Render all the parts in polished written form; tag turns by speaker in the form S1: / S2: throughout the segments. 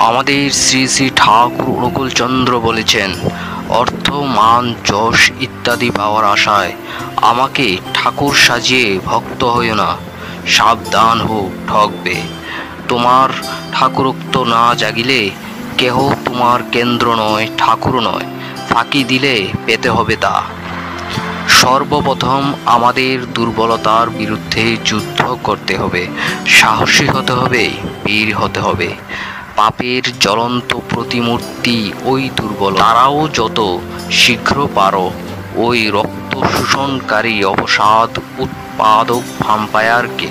S1: আমাদের শ্রী শ্রী ঠাকুর অনুকূলচন্দ্র বলেছেন, অর্থ, মান, যশ ইত্যাদি পাওয়ার আশায় আমাকে ঠাকুর সাজিয়ে ভক্ত হইও না, সাবধান হোক, ঠকবে। তোমার ঠাকুরত্ব না জাগিলে কেহ তোমার কেন্দ্র নয়, ঠাকুর নয়। ফাঁকি দিলে পেতে হবে তা। সর্বপ্রথম আমাদের দুর্বলতার বিরুদ্ধে যুদ্ধ করতে হবে, সাহসী হতে হবে, বীর হতে হবে। পাপের জ্বলন্ত প্রতিমূর্তি ওই দুর্বল। তারাও যত শীঘ্র পারো ওই রক্ত শোষণকারী অবসাদ উৎপাদক ভ্যাম্পায়ারকে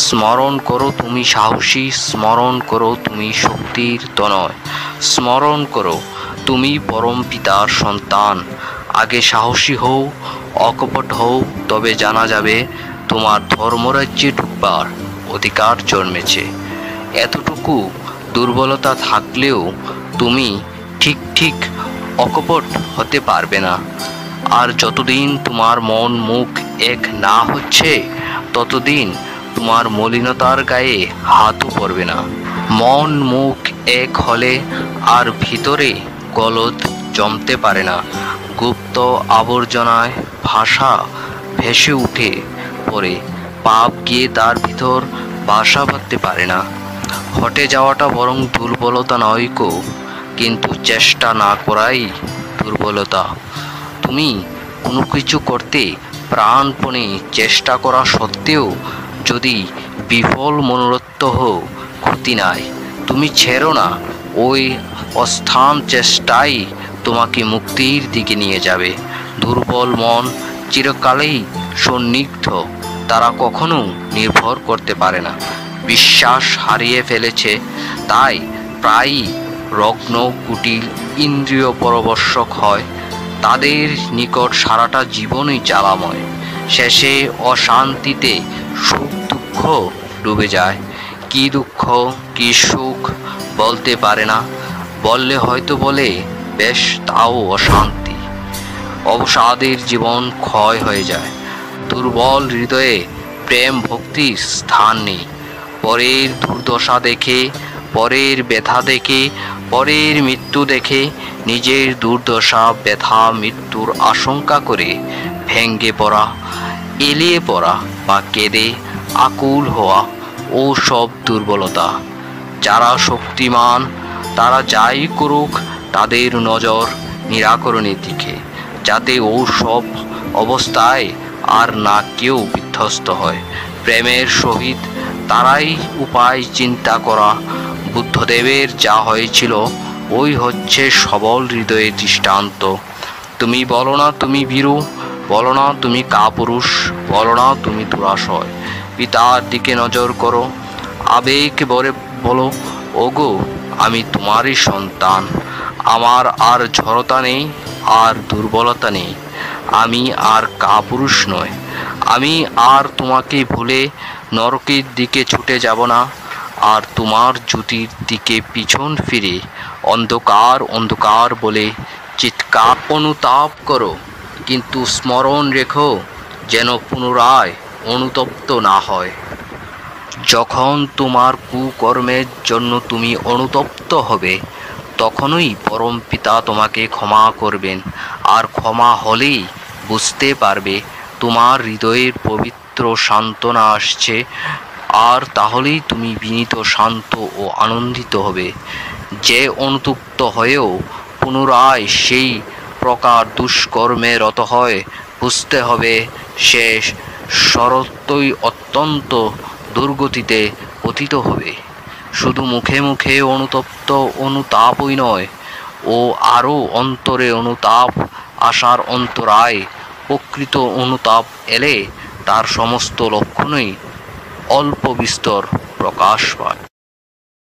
S1: স্মরণ করো। তুমি সাহসী, স্মরণ করো তুমি শক্তির তনয়, স্মরণ করো তুমি পরম পিতার সন্তান। আগে সাহসী হও, অকপট হও, তবে জানা যাবে তোমার ধর্মরাজ্যে ঢুকবার অধিকার জন্মেছে। এতটুকু দুর্বলতা থাকলেও তুমি ঠিক অকপট হতে পারবে না। আর যতদিন তোমার মন মুখ এক না হচ্ছে ততদিন তোমার মলিনতার গায়ে হাতও পড়বে না। মন মুখ এক হলে আর ভিতরে গলদ জমতে পারে না। গুপ্ত আবর্জনায় ভাষা ভেসে উঠে পড়ে, পাপ গিয়ে তার ভিতর বাসা বাঁধতে পারে না। হটে যাওয়াটা বরং দুর্বলতা নয় কো, কিন্তু চেষ্টা না করাই দুর্বলতা। তুমি কোনো কিছু করতে প্রাণপণে চেষ্টা করা সত্ত্বেও যদি বিফল মনোরথ হও, ক্ষতি নাই। তুমি ছেড়ো না, ওই অস্থান চেষ্টাই তোমাকে মুক্তির দিকে নিয়ে যাবে। দুর্বল মন চিরকালেই সন্নিগ্ধ, তারা কখনো নির্ভর করতে পারে না, বিশ্বাস হারিয়ে ফেলেছে, তাই প্রায়ই রগ্ন কুটিল ইন্দ্রিয় পরবশক হয়। তাদের নিকট সারাটা জীবনই জ্বালাময়, শেষে অশান্তিতে সুখ দুঃখ ডুবে যায়। কি দুঃখ কি সুখ বলতে পারে না, বললে হয়তো বলে বেশ, তাও অশান্তি। অবসাদের জীবন ক্ষয় হয়ে যায়। দুর্বল হৃদয়ে প্রেম ভক্তির স্থান নেই। পরের দুর্দশা দেখে, পরের ব্যথা দেখে, পরের মৃত্যু দেখে নিজের দুর্দশা ব্যথা মৃত্যুর আশঙ্কা করে ভেঙ্গে পড়া, এলিয়ে পড়া বা কেঁদে আকুল হওয়া ও সব দুর্বলতা। যারা শক্তিমান তারা যাই করুক তাদের নজর নিরাকরণের দিকে, যাতে ও সব অবস্থায় আর না কেউ বিধ্বস্ত হয়। প্রেমের সহিত তারাই উপায় চিন্তা করা। বুদ্ধদেবের যা হয়েছিল ওই হচ্ছে সবল হৃদয়ের দৃষ্টান্ত। তুমি বলো না তুমি ভীরু, বলো না তুমি কাপুরুষ, বলো না তুমি দুরাশয়। পিতার দিকে নজর করো, আবেগ ভরে বলো, ওগো আমি তোমারই সন্তান। আমার আর জড়তা নেই, আর দুর্বলতা নেই, আমি আর কাপুরুষ নয়। আমি আর তোমাকে ভুলে নরকের দিকে ছুটে যাব না, আর তোমার জ্যোতির দিকে পিছন ফিরে অন্ধকার অন্ধকার বলে চিৎকার। অনুতাপ করো, কিন্তু স্মরণ রেখো যেন পুনরায় অনুতপ্ত না হয়। যখন তোমার কুকর্মের জন্য তুমি অনুতপ্ত হবে তখনই পরম পিতা তোমাকে ক্ষমা করবেন। আর ক্ষমা হলেই বুঝতে পারবে তোমার হৃদয়ের পবিত্র সান্ত্বনা আসছে, আর তাহলেই তুমি বিনীত, শান্ত ও আনন্দিত হবে। যে অনুতপ্ত হয়েও পুনরায় সেই প্রকার দুষ্কর্মে রত হয়, বুঝতে হবে সে সরত্বই অত্যন্ত দুর্গতিতে পতিত হবে। শুধু মুখে মুখে অনুতপ্ত অনুতাপই নয়, ও আরও অন্তরে অনুতাপ আসার অন্তরায়। প্রকৃত অনুতাপ এলে তার সমস্ত লক্ষণই অল্প বিস্তর প্রকাশ পায়।